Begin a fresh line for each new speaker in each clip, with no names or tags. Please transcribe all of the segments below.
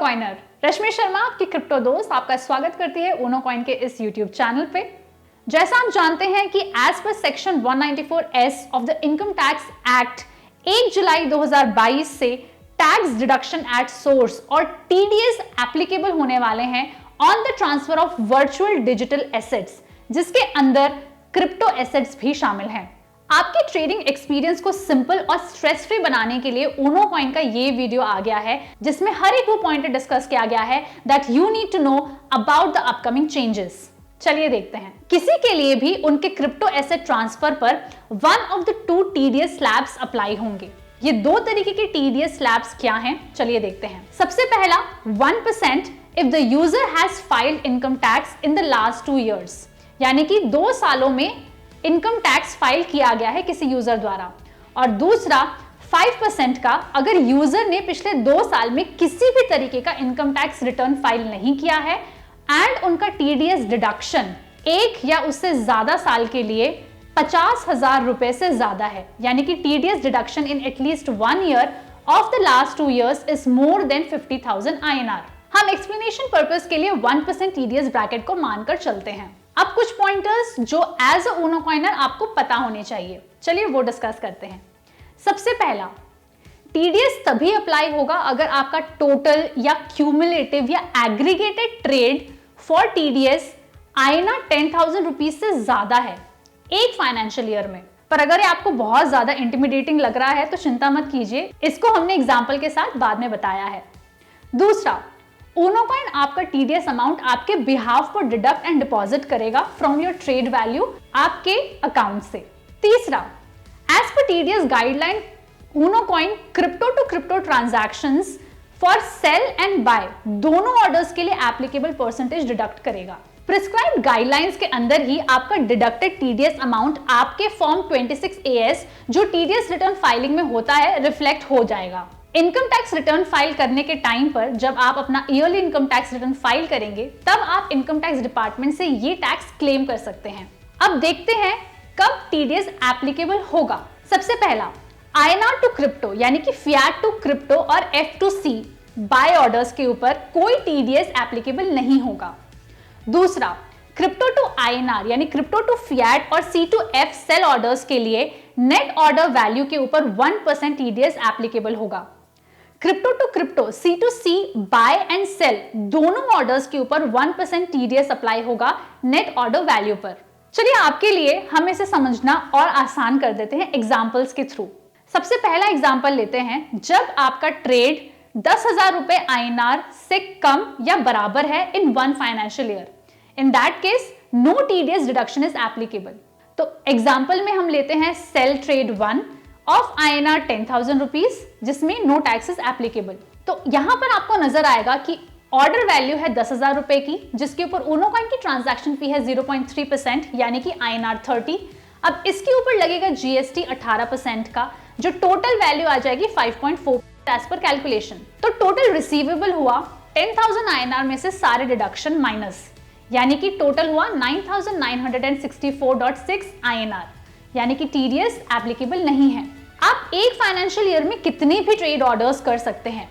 कॉइनर रश्मि शर्मा, आपकी क्रिप्टो दोस्त, आपका स्वागत करती है ओनो कॉइन के इस यूट्यूब चैनल पे। जैसा आप जानते हैं कि एज पर section 194S of the income tax act 1 जुलाई 2022 से टैक्स डिडक्शन एट सोर्स और टीडीएस एप्लीकेबल होने वाले हैं on the transfer of virtual digital assets, जिसके अंदर क्रिप्टो एसेट्स भी शामिल हैं। आपके ट्रेडिंग एक्सपीरियंस को सिंपल और स्ट्रेस फ्री बनाने के लिए ओनो कॉइन का ये वीडियो आ गया है, जिसमें हर एक वो पॉइंट डिस्कस किया गया है that you need to know about the upcoming changes. चलिए देखते हैं। किसी के लिए भी उनके क्रिप्टो एसेट ट्रांसफर पर one of the two TDS slabs apply होंगे। ये दो तरीके के टीडीएस स्लैब्स क्या हैं, चलिए देखते हैं। सबसे पहला 1% if the user has filed income tax in the last 2 years, यानी कि 2 सालों में इनकम टैक्स फाइल किया गया है किसी यूजर द्वारा। और दूसरा 5% का अगर यूजर ने पिछले 2 साल में किसी भी तरीके का इनकम टैक्स रिटर्न फाइल नहीं किया है एंड उनका टीडीएस डिडक्शन 1 या उससे ज्यादा साल के लिए 50,000 रुपए से ज्यादा है, यानी कि TDS deduction in at least 1 year of the last 2 years is more than 50,000 INR। हम एक्सप्लेनेशन पर्पस के लिए 1% टीडीएस ब्रैकेट को मानकर चलते हैं। अब कुछ पॉइंटर्स जो एज अ ओनो कॉइनर आपको पता होने चाहिए, चलिए वो डिस्कस करते हैं। सबसे पहला, टीडीएस तभी अप्लाई होगा अगर आपका टोटल या क्यूमुलेटिव या aggregated trade for TDS INR 10,000 rupees से ज्यादा है एक फाइनेंशियल ईयर में। पर अगर ये आपको बहुत ज्यादा इंटिमिडेटिंग लग रहा है तो चिंता मत कीजिए, इसको हमने एग्जाम्पल के साथ बाद में बताया है। दूसरा, ओनो कॉइन आपका टीडीएस अमाउंट आपके बिहाफ पर डिडक्ट एंड डिपॉजिट करेगा फ्रॉम योर ट्रेड वैल्यू आपके अकाउंट से। तीसरा, एज पर TDS guideline Unocoin crypto to crypto transactions for sell and buy दोनों ऑर्डर्स के लिए एप्लीकेबल परसेंटेज डिडक्ट करेगा। प्रिस्क्राइब्ड गाइडलाइंस के अंदर ही आपका डिडक्टेड टीडीएस अमाउंट आपके फॉर्म 26AS जो टीडीएस रिटर्न फाइलिंग में होता है रिफ्लेक्ट हो जाएगा। इनकम टैक्स रिटर्न फाइल करने के टाइम पर जब आप अपना yearly income tax return file करेंगे तब आप इनकम टैक्स डिपार्टमेंट से ये टैक्स क्लेम कर सकते हैं। अब देखते हैं कब टीडीएस एप्लीकेबल होगा। सबसे पहला, INR टू क्रिप्टो यानी कि फिएट टू क्रिप्टो और F2C बाय ऑर्डर्स के ऊपर कोई टीडीएस एप्लीकेबल नहीं होगा। दूसरा, क्रिप्टो टू INR यानी क्रिप्टो टू फिएट और C to F sell orders के लिए नेट ऑर्डर वैल्यू के ऊपर 1% टीडीएस एप्लीकेबल होगा। Crypto to crypto C to C buy and sell दोनों ऑर्डर्स के ऊपर 1% टीडीएस अप्लाई होगा नेट ऑर्डर वैल्यू पर। चलिए आपके लिए हम इसे समझना और आसान कर देते हैं एग्जांपल्स के थ्रू। सबसे पहला एग्जांपल लेते हैं, जब आपका ट्रेड 10,000 रुपए INR से कम या बराबर है in 1 financial year, in that case no TDS deduction is applicable. तो एग्जांपल में हम लेते हैं sell trade 1 of INR 10,000 rupees जिसमें नो टैक्सेस एप्लीकेबल। तो यहां पर आपको नजर आएगा कि ऑर्डर वैल्यू है 10,000 रुपए की, जिसके ऊपर ओनो कॉइन की ट्रांजैक्शन फी है 0.3% यानी कि INR 30। अब इसके ऊपर लगेगा GST 18% का, जो टोटल वैल्यू आ जाएगी 5.4 एज पर कैलकुलेशन। तो टोटल रिसीवेबल हुआ 10,000 INR में से सारे डिडक्शन माइनस, यानी कि टोटल हुआ 9,964.6 INR, यानी कि टीडीएस एप्लीकेबल नहीं है। आप एक फाइनेंशियल ईयर में कितने भी ट्रेड ऑर्डर्स कर सकते हैं,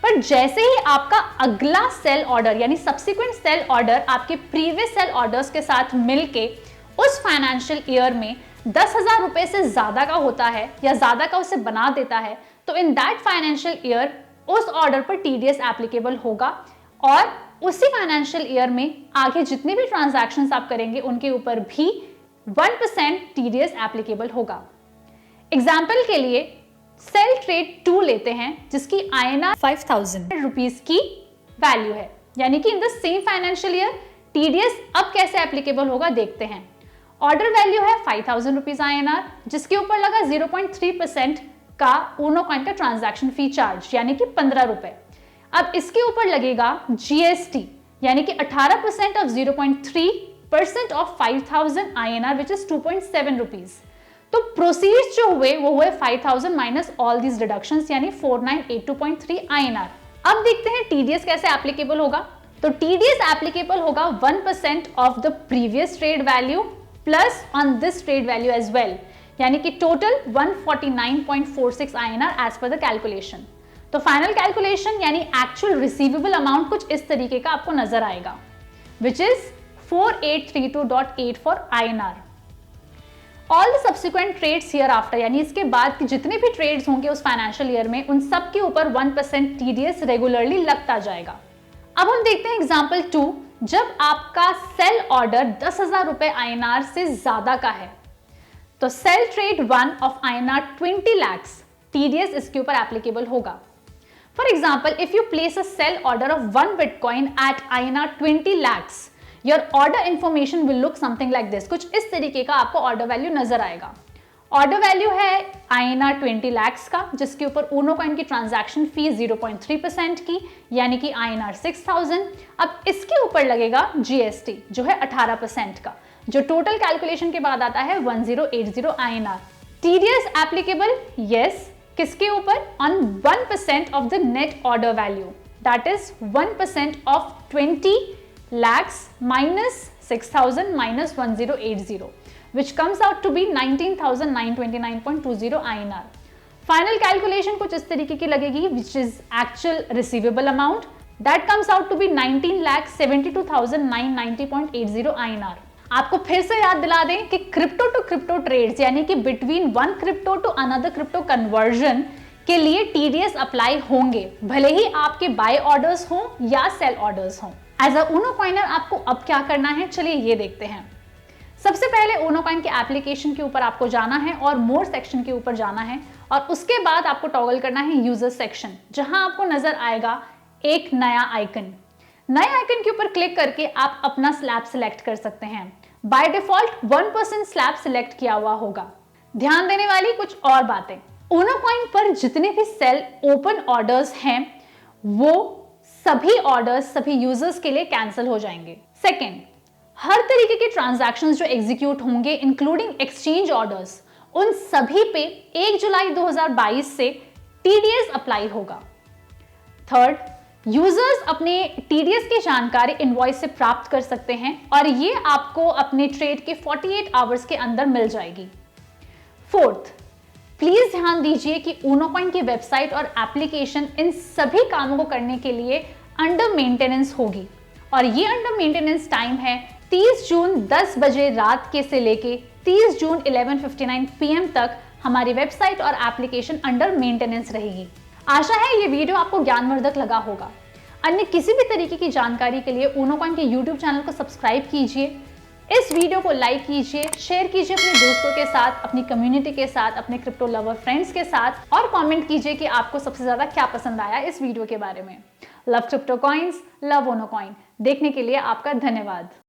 पर जैसे ही आपका अगला सेल ऑर्डर यानी सब्सिक्वेंट सेल ऑर्डर आपके प्रीवियस सेल ऑर्डर्स के साथ मिलके उस फाइनेंशियल ईयर में 10,000 रुपए से ज्यादा का होता है या ज्यादा का उसे बना देता है, तो इन दैट फाइनेंशियल ईयर उस ऑर्डर पर टीडीएस एप्लीकेबल होगा और उसी फाइनेंशियल ईयर में आगे जितने भी ट्रांजैक्शंस आप करेंगे उनके ऊपर भी 1% टीडीएस एप्लीकेबल होगा। एग्जाम्पल के लिए सेल ट्रेड 2 लेते हैं जिसकी INR 5,000 रुपीज की वैल्यू है, यानी कि in the same financial year TDS अब कैसे एप्लीकेबल होगा देखते हैं। ऑर्डर वैल्यू है 5,000 रुपीज INR, जिसके ऊपर लगा 0.3% का ओनो कॉइन का ट्रांजैक्शन फी चार्ज यानी कि 15 रुपए। अब इसके ऊपर लगेगा GST यानी कि 18% of 0.3% of 5,000 INR which is 2.7 rupees. तो प्रोसीड्स जो हुए वो हुए 5,000 माइनस ऑल दीज डिडक्शंस यानी 4,982.3 INR। अब देखते हैं टीडीएस कैसे एप्लीकेबल होगा। तो टीडीएस एप्लीकेबल होगा 1% of the previous trade value plus on this trade value as well, यानी कि total 149.46 INR as per the calculation. तो फाइनल कैलकुलेशन यानी एक्चुअल रिसीवेबल अमाउंट कुछ इस तरीके का आपको नजर आएगा, which is 4832.8 for INR। All the subsequent trades hereafter, यानी इसके बाद के जितने भी ट्रेड्स होंगे उस फाइनेंशियल ईयर में, उन सब के ऊपर 1% TDS रेगुलरली लगता जाएगा। अब हम देखते हैं एग्जाम्पल 2, जब आपका सेल ऑर्डर 10,000 रुपए INR से ज्यादा का है, तो sell trade 1 of INR 20 lakhs, TDS इसके ऊपर एप्लीकेबल होगा। For example, if you place a sell order of 1 bitcoin at INR 20 lakhs, your order information will look something like this. कुछ इस तरीके का आपको ऑर्डर वैल्यू नजर आएगा। ऑर्डर वैल्यू है INR 20 lakhs का, जिसके ऊपर ऊनो कॉइन की ट्रांजैक्शन फी 0.3% की, यानी कि INR 6,000। अब इसके ऊपर लगेगा GST जो है 18% का, जो टोटल कैलकुलेशन के बाद आता है 1080 INR। TDS एप्लीकेबल, यस, किसके ऊपर? On 1% of the net order value, that is 1% of 20 lakhs minus 6,000 minus 1080, which comes out to be 19,929.20 INR। Final calculation कुछ इस तरीके की लगेगी, which is actual receivable amount, that comes out to be 19,72,990.80 INR। आपको फिर से याद दिला दें कि क्रिप्टो टू क्रिप्टो ट्रेड्स, यानी कि between one crypto to another crypto conversion के लिए TDS अप्लाई होंगे, भले ही आपके बाय ऑर्डर्स हों या सेल ऑर्डर्स हों। एज अ ऊनो कॉइनर आपको अब क्या करना है, चलिए ये देखते हैं। सबसे पहले ऊनो कॉइन के एप्लीकेशन के ऊपर आपको जाना है और मोर सेक्शन के ऊपर जाना है, और उसके बाद आपको टॉगल करना है यूजर सेक्शन, जहां आपको नजर आएगा एक नया आइकन। नए आइकन के ऊपर क्लिक करके आप अपना स्लैब सिलेक्ट कर सकते हैं। बाय डिफॉल्ट 1% स्लैब सिलेक्ट किया हुआ होगा। ध्यान देने वाली कुछ और बातें, ऊनो कॉइन पर जितने भी सेल ओपन ऑर्डर्स हैं वो सभी ऑर्डर्स सभी यूजर्स के लिए कैंसिल हो जाएंगे। सेकेंड, हर तरीके के ट्रांजैक्शंस जो एग्जीक्यूट होंगे इंक्लूडिंग एक्सचेंज ऑर्डर्स, उन सभी पे 1 जुलाई 2022 से TDS अप्लाई होगा। थर्ड, यूजर्स अपने TDS की जानकारी इनवॉइस से प्राप्त कर सकते हैं और ये आपको अपने ट्रेड के 48 आवर्स के अंदर मिल जाएगी। फोर्थ, प्लीज ध्यान दीजिए कि ऊनो कॉइन की वेबसाइट और एप्लीकेशन इन सभी कामों को करने के लिए अंडर मेंटेनेंस होगी, और ये अंडर मेंटेनेंस टाइम है 30 जून 10 बजे रात के से लेके 30 जून 11:59 PM तक हमारी वेबसाइट और एप्लीकेशन अंडर मेंटेनेंस रहेगी। आशा है ये वीडियो आपको ज्ञानवर्धक लगा होगा। अन्य किसी भी तरीके की जानकारी के लिए ऊनो कॉइन के YouTube चैनल को सब्सक्राइब कीजिए, इस वीडियो को लाइक कीजिए, शेयर कीजिए अपने दोस्तों के साथ, अपनी कम्युनिटी के साथ, अपने क्रिप्टो लवर फ्रेंड्स के साथ, और कमेंट कीजिए कि आपको सबसे ज्यादा क्या पसंद आया इस वीडियो के बारे में। Love crypto coins, love Uno coin. देखने के लिए आपका धन्यवाद।